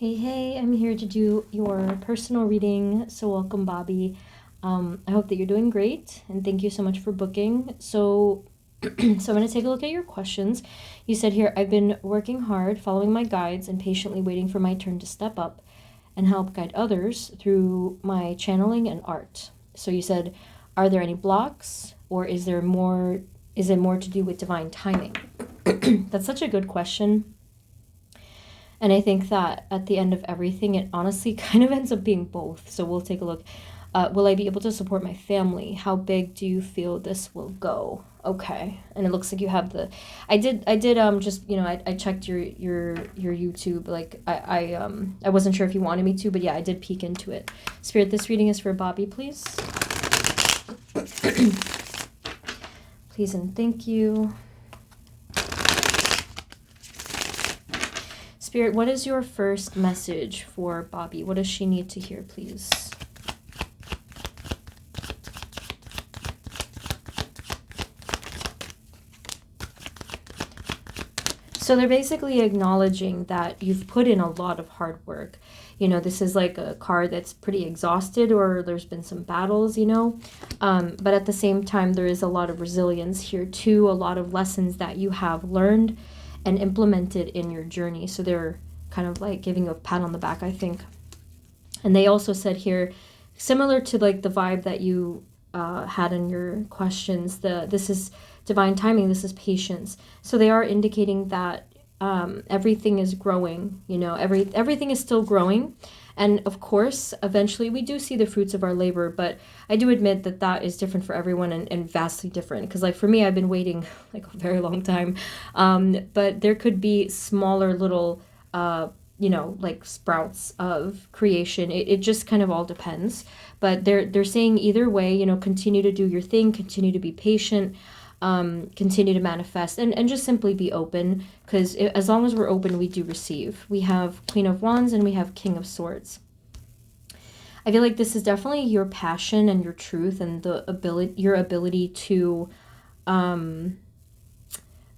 Hey, I'm here to do your personal reading. So, welcome, Bobbie. I hope that you're doing great, and thank you so much for booking. So I'm going to take a look at your questions. You said here, I've been working hard, following my guides, and patiently waiting for my turn to step up and help guide others through my channeling and art. So, you said, are there any blocks, or is there more? Is it more to do with divine timing? That's such a good question. And I think that at the end of everything, it honestly kind of ends up being both. So we'll take a look. Will I be able to support my family? How big do you feel this will go? Okay. And it looks like you have the I did just, I checked your YouTube. Like I wasn't sure if you wanted me to, but yeah, I did peek into it. Spirit, this reading is for Bobbie, please. Please and thank you. Spirit, what is your first message for Bobbie? What does she need to hear, please? So they're basically acknowledging that you've put in a lot of hard work. This is like a card that's pretty exhausted, or there's been some battles, but at the same time, there is a lot of resilience here too, a lot of lessons that you have learned and implemented in your journey. So they're kind of like giving you a pat on the back, I think. And they also said here, similar to like the vibe that you had in your questions, this is divine timing, this is patience. So they are indicating that everything is growing, everything is still growing. And of course, eventually we do see the fruits of our labor, but I do admit that that is different for everyone and vastly different. Because like for me, I've been waiting like a very long time. But there could be smaller little, like sprouts of creation. It just kind of all depends. But they're saying either way, continue to do your thing, continue to be patient, continue to manifest, and just simply be open, because as long as we're open, we do receive. We have Queen of Wands and we have King of Swords. I feel like this is definitely your passion and your truth and your ability to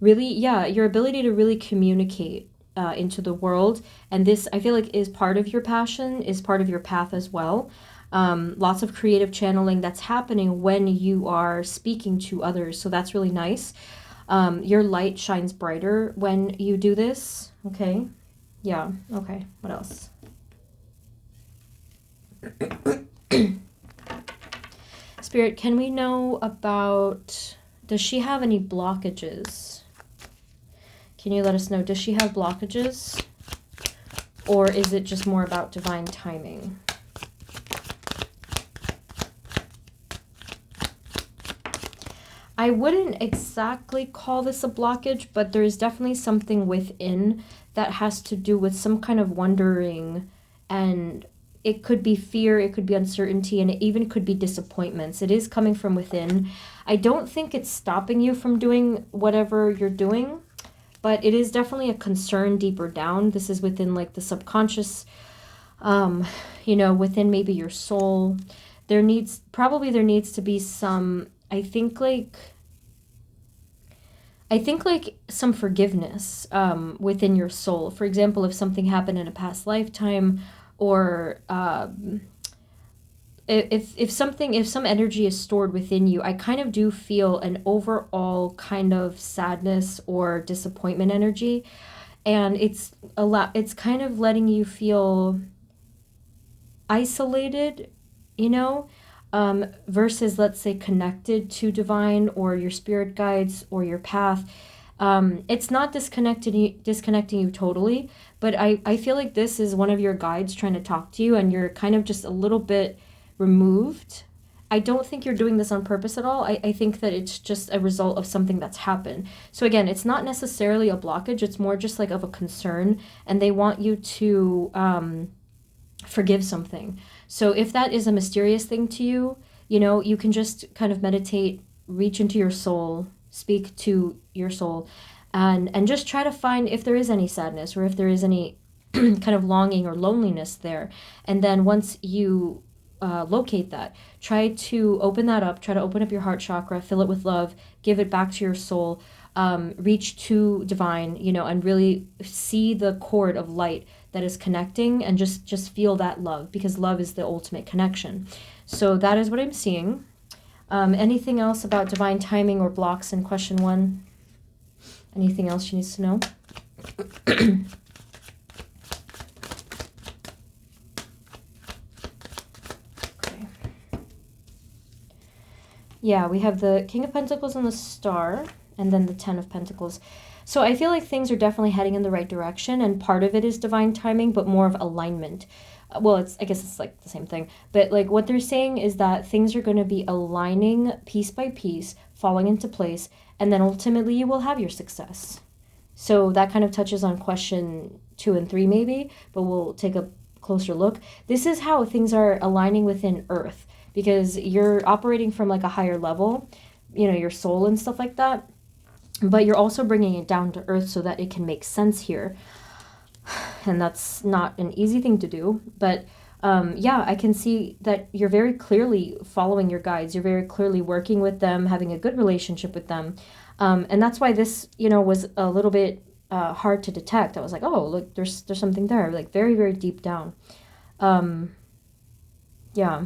your ability to really communicate into the world. And this, I feel like, is part of your passion, is part of your path as well. Lots of creative channeling that's happening when you are speaking to others. So that's really nice. Your light shines brighter when you do this. Okay. Yeah. Okay. What else? Spirit, can we know about, does she have any blockages? Can you let us know, does she have blockages? Or is it just more about divine timing? I wouldn't exactly call this a blockage, but there is definitely something within that has to do with some kind of wondering, and it could be fear, it could be uncertainty, and it even could be disappointments. It is coming from within. I don't think it's stopping you from doing whatever you're doing, but it is definitely a concern deeper down. This is within like the subconscious, within maybe your soul. There needs to be some, I think like some forgiveness within your soul. For example, if something happened in a past lifetime, or if some energy is stored within you, I kind of do feel an overall kind of sadness or disappointment energy, and it's kind of letting you feel isolated, versus, let's say, connected to divine or your spirit guides or your path. It's not disconnecting you totally, but I feel like this is one of your guides trying to talk to you, and you're kind of just a little bit removed. I don't think you're doing this on purpose at all. I think that it's just a result of something that's happened. So again, it's not necessarily a blockage. It's more just like of a concern, and they want you to forgive something. So if that is a mysterious thing to you, you can just kind of meditate, reach into your soul, speak to your soul, and just try to find if there is any sadness or if there is any kind of longing or loneliness there. And then once you locate that, try to open that up, try to open up your heart chakra, fill it with love, give it back to your soul, reach to divine, and really see the cord of light that is connecting, and just feel that love, because love is the ultimate connection. So that is what I'm seeing. Anything else about divine timing or blocks in question 1? Anything else she needs to know? Okay. Yeah, we have the King of Pentacles and the Star, and then the Ten of Pentacles. So I feel like things are definitely heading in the right direction, and part of it is divine timing, but more of alignment. Well, I guess it's like the same thing, but like what they're saying is that things are going to be aligning piece by piece, falling into place, and then ultimately you will have your success. So that kind of touches on question 2 and 3 maybe, but we'll take a closer look. This is how things are aligning within Earth, because you're operating from like a higher level, you know, your soul and stuff like that, but you're also bringing it down to Earth so that it can make sense here. And that's not an easy thing to do, but yeah, I can see that you're very clearly following your guides. You're very clearly working with them, having a good relationship with them. And that's why this, you know, was a little bit hard to detect. I was like, oh, look, there's something there, like very, very deep down. Yeah.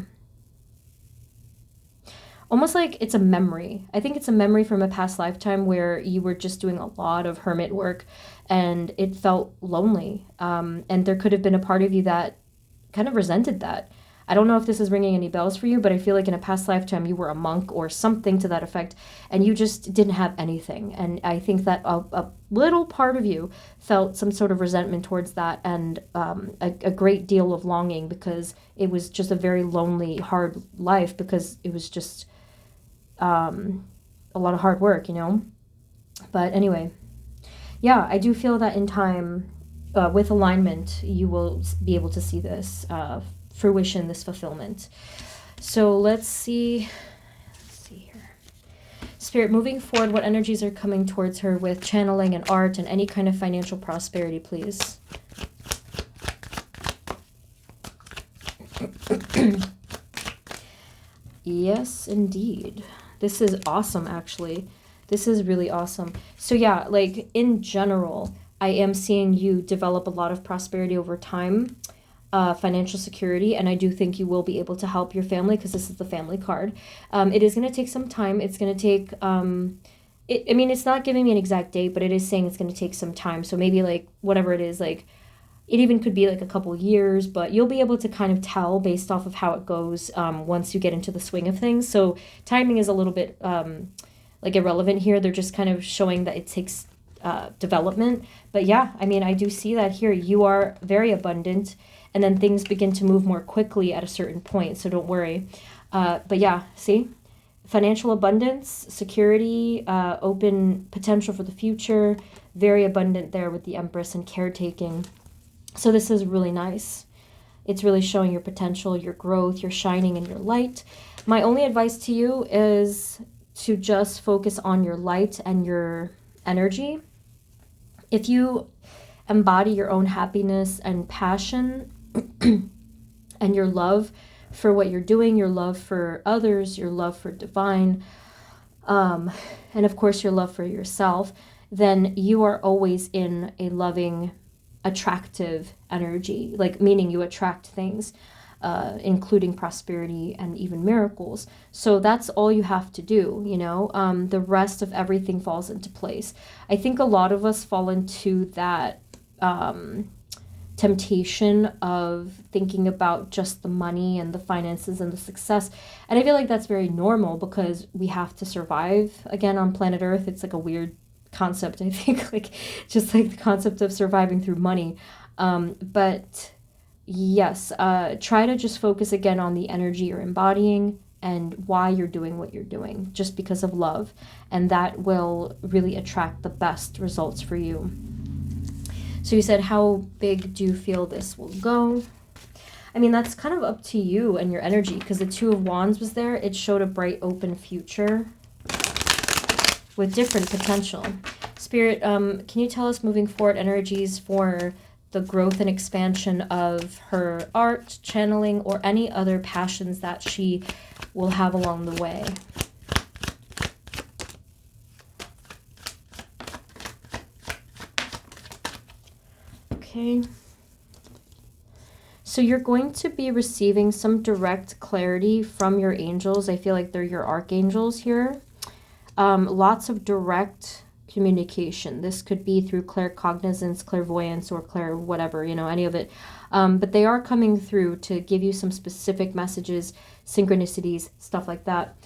Almost like it's a memory. I think it's a memory from a past lifetime where you were just doing a lot of hermit work and it felt lonely. And there could have been a part of you that kind of resented that. I don't know if this is ringing any bells for you, but I feel like in a past lifetime you were a monk or something to that effect, and you just didn't have anything. And I think that a little part of you felt some sort of resentment towards that, and a great deal of longing, because it was just a very lonely, hard life, because it was just a lot of hard work, you know? But anyway, yeah, I do feel that in time, with alignment, you will be able to see this fruition, this fulfillment. So let's see here. Spirit, moving forward, what energies are coming towards her with channeling and art and any kind of financial prosperity, please? Yes, indeed. This is awesome, actually. This is really awesome. So yeah, like in general, I am seeing you develop a lot of prosperity over time, financial security, and I do think you will be able to help your family, because this is the family card. It is going to take some time. It's going to take, I mean, it's not giving me an exact date, but it is saying it's going to take some time. So maybe like whatever it is, like it even could be like a couple years, but you'll be able to kind of tell based off of how it goes once you get into the swing of things. So timing is a little bit like irrelevant here. They're just kind of showing that it takes development. But yeah, I mean, I do see that here. You are very abundant, and then things begin to move more quickly at a certain point. So don't worry. But yeah, see? Financial abundance, security, open potential for the future, very abundant there with the Empress and caretaking. So this is really nice. It's really showing your potential, your growth, your shining and your light. My only advice to you is to just focus on your light and your energy. If you embody your own happiness and passion and your love for what you're doing, your love for others, your love for divine, and of course your love for yourself, then you are always in a loving, attractive energy, like meaning you attract things, including prosperity and even miracles. So that's all you have to do, you know. The rest of everything falls into place. I think a lot of us fall into that temptation of thinking about just the money and the finances and the success. And I feel like that's very normal, because we have to survive again on planet Earth. It's like a weird concept, I think, like just like the concept of surviving through money. But yes, try to just focus again on the energy you're embodying and why you're doing what you're doing, just because of love. And that will really attract the best results for you. So you said, how big do you feel this will go? I mean, that's kind of up to you and your energy, because the Two of Wands was there. It showed a bright, open future with different potential. Spirit, can you tell us moving forward energies for the growth and expansion of her art, channeling, or any other passions that she will have along the way? Okay. So you're going to be receiving some direct clarity from your angels. I feel like they're your archangels here. Lots of direct communication. This could be through claircognizance, clairvoyance, or clair whatever, you know, any of it. But they are coming through to give you some specific messages, synchronicities, stuff like that.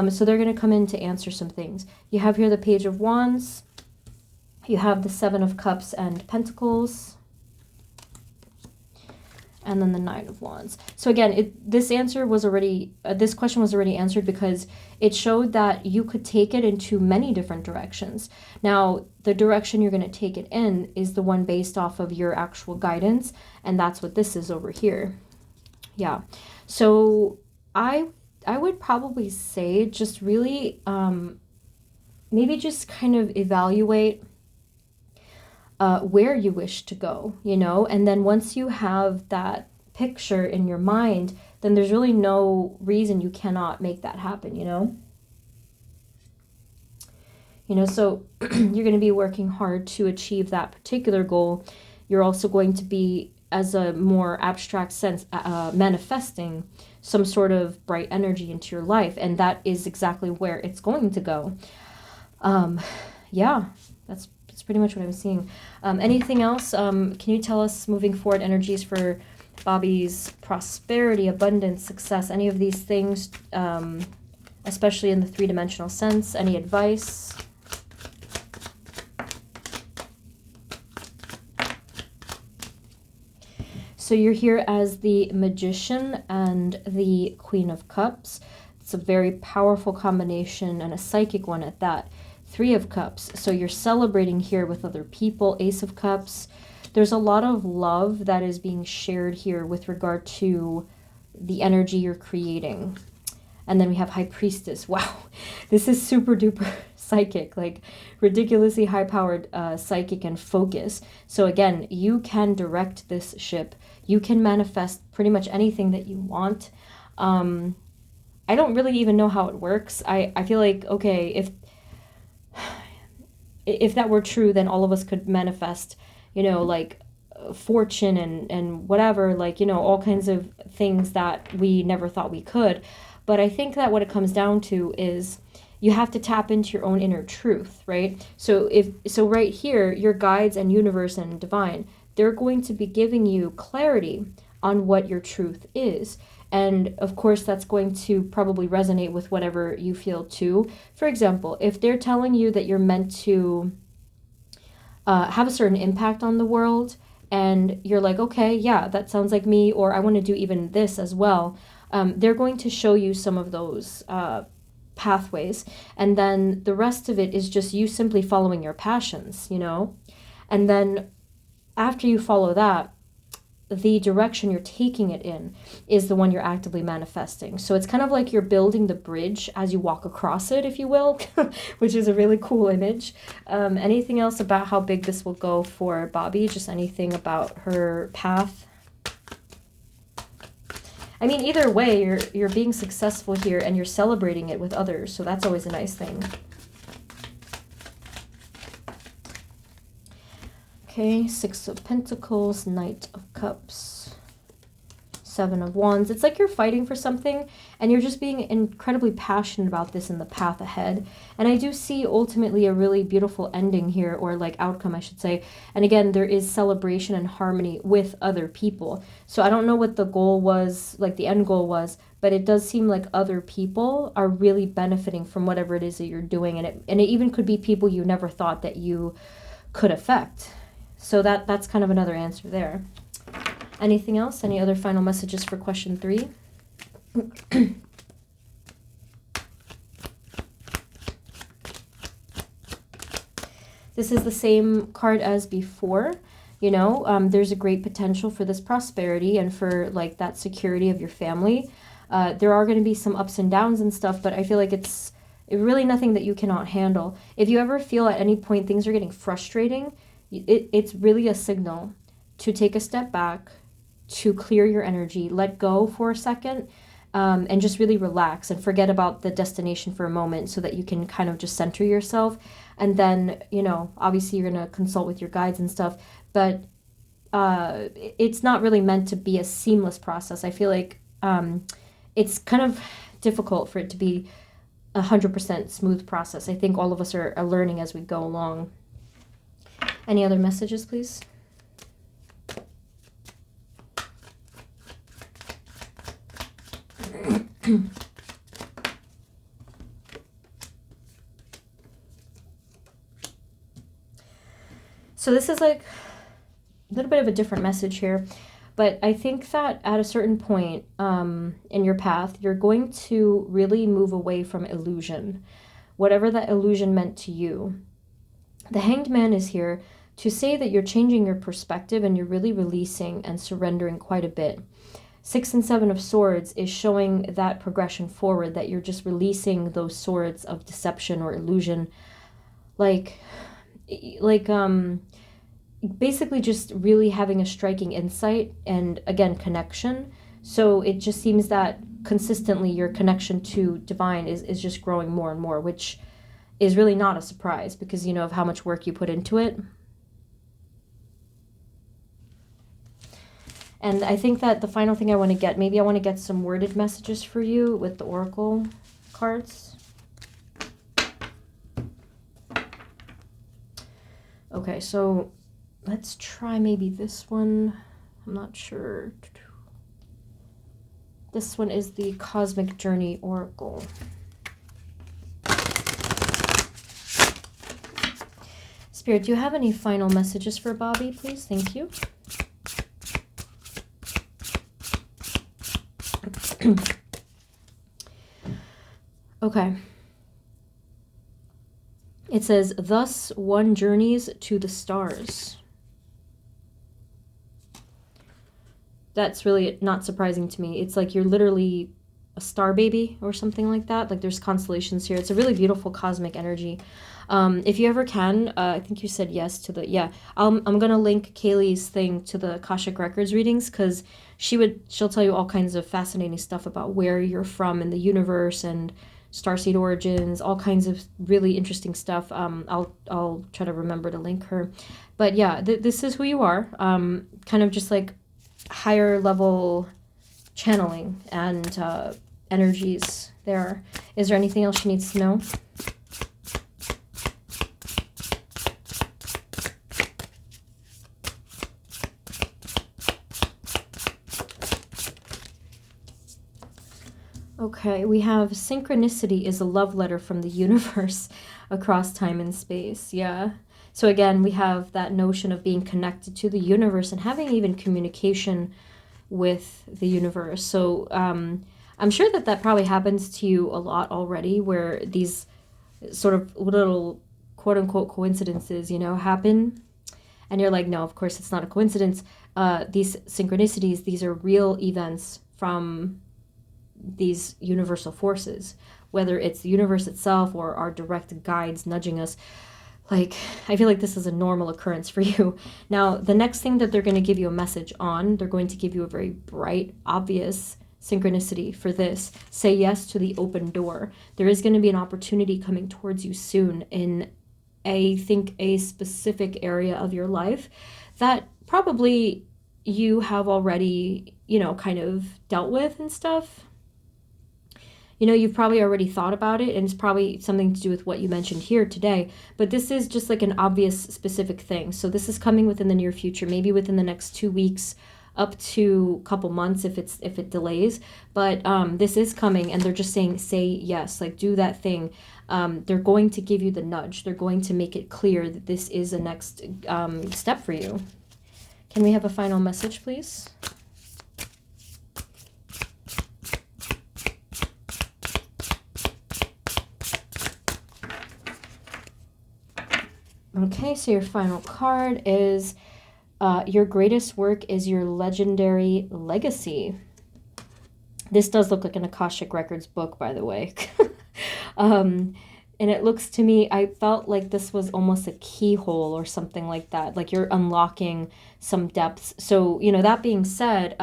So they're going to come in to answer some things. You have here the Page of Wands. You have the Seven of Cups and Pentacles. And then the Nine of Wands. So again, this question was already answered because it showed that you could take it into many different directions. Now, the direction you're going to take it in is the one based off of your actual guidance, and that's what this is over here. Yeah. So I would probably say just really maybe just kind of evaluate where you wish to go, you know, and then once you have that picture in your mind, then there's really no reason you cannot make that happen, you know. So you're going to be working hard to achieve that particular goal. You're also going to be, as a more abstract sense, manifesting some sort of bright energy into your life, and that is exactly where it's going to go. Yeah, that's pretty much what I'm seeing. Anything else? Can you tell us moving forward energies for Bobbie's prosperity, abundance, success, any of these things, especially in the three-dimensional sense? Any advice? So you're here as the Magician and the Queen of Cups. It's a very powerful combination, and a psychic one at that. Three of Cups. So you're celebrating here with other people. Ace of Cups. There's a lot of love that is being shared here with regard to the energy you're creating. And then we have High Priestess. Wow, this is super duper psychic, like ridiculously high-powered psychic and focus. So again, you can direct this ship. You can manifest pretty much anything that you want. I don't really even know how it works. I feel like, okay, if that were true, then all of us could manifest, like fortune and whatever, like, all kinds of things that we never thought we could. But I think that what it comes down to is you have to tap into your own inner truth, right? So right here, your guides and universe and divine, they're going to be giving you clarity on what your truth is. And of course, that's going to probably resonate with whatever you feel too. For example, if they're telling you that you're meant to have a certain impact on the world, and you're like, okay, yeah, that sounds like me, or I want to do even this as well, they're going to show you some of those pathways. And then the rest of it is just you simply following your passions, And then after you follow that, the direction you're taking it in is the one you're actively manifesting. So it's kind of like you're building the bridge as you walk across it, if you will, which is a really cool image. Anything else about how big this will go for Bobbie? Just anything about her path? I mean, either way, you're being successful here and you're celebrating it with others. So that's always a nice thing. Okay, Six of Pentacles, Knight of Cups, Seven of Wands. It's like you're fighting for something and you're just being incredibly passionate about this in the path ahead. And I do see ultimately a really beautiful ending here, or like outcome, I should say. And again, there is celebration and harmony with other people. So I don't know what the goal was, like the end goal was, but it does seem like other people are really benefiting from whatever it is that you're doing. And it even could be people you never thought that you could affect. So that's kind of another answer there. Anything else? Any other final messages for question 3? This is the same card as before. There's a great potential for this prosperity and for like that security of your family. There are going to be some ups and downs and stuff, but I feel like it's really nothing that you cannot handle. If you ever feel at any point things are getting frustrating, it's really a signal to take a step back, to clear your energy, let go for a second, and just really relax and forget about the destination for a moment so that you can kind of just center yourself. And then, obviously you're going to consult with your guides and stuff, but it's not really meant to be a seamless process. I feel like it's kind of difficult for it to be 100% smooth process. I think all of us are learning as we go along. Any other messages, please? So this is like a little bit of a different message here, but I think that at a certain point in your path, you're going to really move away from illusion, whatever that illusion meant to you. The Hanged Man is here to say that you're changing your perspective and you're really releasing and surrendering quite a bit. 6 and 7 of Swords is showing that progression forward, that you're just releasing those swords of deception or illusion, like basically just really having a striking insight and, again, connection. So it just seems that consistently your connection to divine is just growing more and more, which is really not a surprise because you know of how much work you put into it. And I think that the final thing I want to get, maybe I want to get some worded messages for you with the Oracle cards. Okay, so let's try maybe this one. I'm not sure. This one is the Cosmic Journey Oracle. Spirit, do you have any final messages for Bobbie, please? Thank you. Okay. It says, thus one journeys to the stars. That's really not surprising to me. It's like you're literally a star baby or something like that. Like there's constellations here. It's a really beautiful cosmic energy. If you ever can, I think you said yes to the, yeah. I'm going to link Kaylee's thing to the Akashic Records readings because she'll tell you all kinds of fascinating stuff about where you're from in the universe and starseed origins, all kinds of really interesting stuff. I'll try to remember to link her. But yeah, this is who you are. Kind of just like higher level channeling and energies there. Is there anything else she needs to know? Okay, we have synchronicity is a love letter from the universe across time and space. Yeah. So again, we have that notion of being connected to the universe and having even communication with the universe. So I'm sure that probably happens to you a lot already, where these sort of little quote unquote coincidences, you know, happen. And you're like, no, of course it's not a coincidence. These synchronicities, these are real events from these universal forces, whether it's the universe itself or our direct guides nudging us. Like, I feel like this is a normal occurrence for you. Now, the next thing that they're going to give you a message on, they're going to give you a very bright, obvious synchronicity for this. Say yes to the open door. There is going to be an opportunity coming towards you soon in, I think, a specific area of your life that probably you have already, you know, kind of dealt with and stuff. You know, you've probably already thought about it, and it's probably something to do with what you mentioned here today. But this is just like an obvious, specific thing. So this is coming within the near future, maybe within the next 2 weeks, up to a couple months if it delays. But this is coming, and they're just saying, say yes, like do that thing. They're going to give you the nudge. They're going to make it clear that this is a next step for you. Can we have a final message, please? Okay, so your final card is your greatest work is your legendary legacy. This does look like an Akashic Records book, by the way. And it looks to me, I felt like this was almost a keyhole or something like that. Like you're unlocking some depths. So, you know, that being said,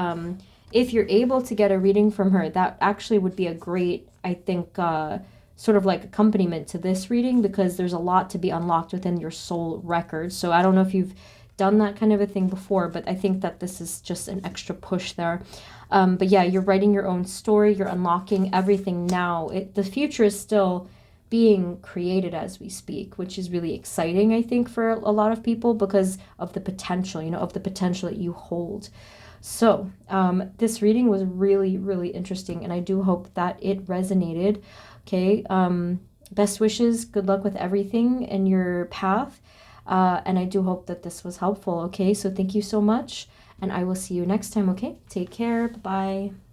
if you're able to get a reading from her, that actually would be a great, I think, sort of like accompaniment to this reading, because there's a lot to be unlocked within your soul record. So I don't know if you've done that kind of a thing before, but I think that this is just an extra push there. But yeah, you're writing your own story, you're unlocking everything now. The future is still being created as we speak, which is really exciting, I think, for a lot of people because of the potential, of the potential that you hold. So this reading was really, really interesting, and I do hope that it resonated. Okay. Best wishes, good luck with everything in your path. And I do hope that this was helpful. Okay, so thank you so much, and I will see you next time. Okay, take care. Bye-bye.